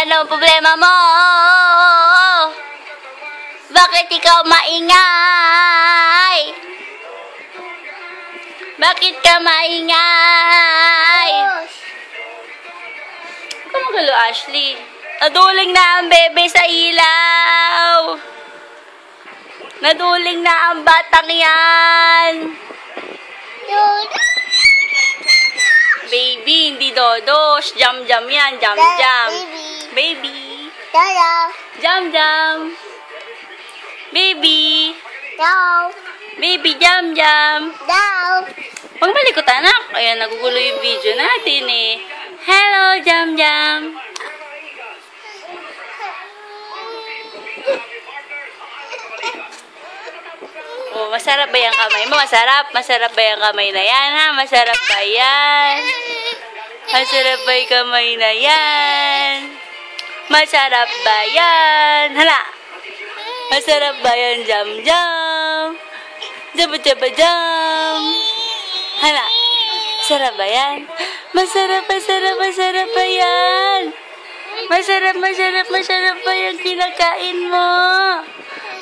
Ano problema mo? Bakit ikaw maingay? Bakit ka maingay? Huwag ka magalo, Ashley. Naduling na ang bebe sa ilaw. Naduling na ang batang yan. Baby, hindi dodos. Jam-jam yan. Jam-jam. Baby. Jam-jam. Baby. Baby, jam-jam. Huwag malikot, anak. Ayan, nagugulo yung video natin eh. Hello, jam-jam. Oh, masarap ba yung kamay mo? Masarap. Masarap ba yung kamay na yan, ha? Masarap ba yan? Masarap ba yung kamay na yan? Masarap ba yan? Hala! Masarap ba yan, jam-jam? Jam-jam-jam! Hala! Masarap ba yan? Masarap, masarap, masarap ba yan? Masarap, masarap, masarap ba yung kinakain mo?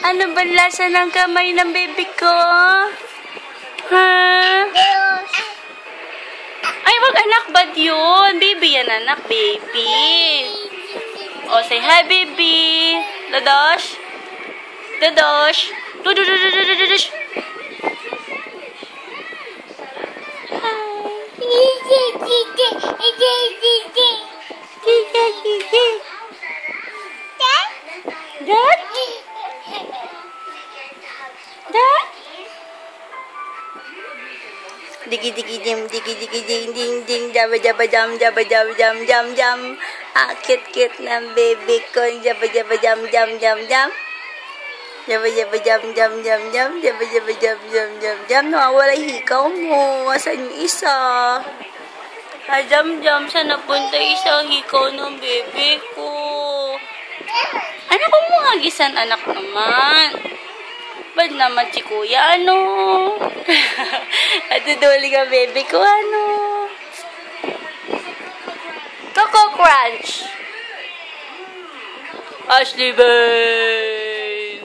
Ano ba lasa ng kamay ng baby ko? Ha? Ay, wag anak, bad yun. Baby yan, anak, baby. O, say hi, baby. Dadosh. Dadosh. Dudududududududush. Dad? Dad? Digi digi dim digi digi ding ding ding jaba jaba jam jaba jaba jam jam jam. Akit kit ng baby ko jaba jaba jam jam jam jam. Jaba jaba jam jam jam jam jaba jaba jam jam jam jam. Nawawala hikaw mo. Asan yung isa? Jam jam, saan napunta isa hikaw ng baby ko? Anak ko mo hagisan, anak naman. Ba't naman si kuya, ano? At duduling ang baby ko, ano? Coco Crunch! Ashley Bain!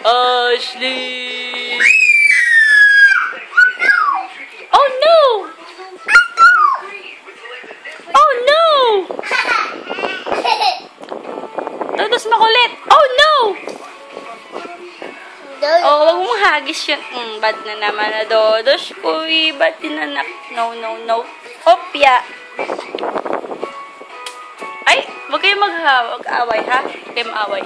Ashley! Oh no! Oh no! Todos makulit! Oh no! Oh, wag mong hagis yun. Bad na naman na dodos ko eh. Bad tinanak. No, no, no. Hopya. Ay, wag kayo mag-away ha? Wag kayo mag-away.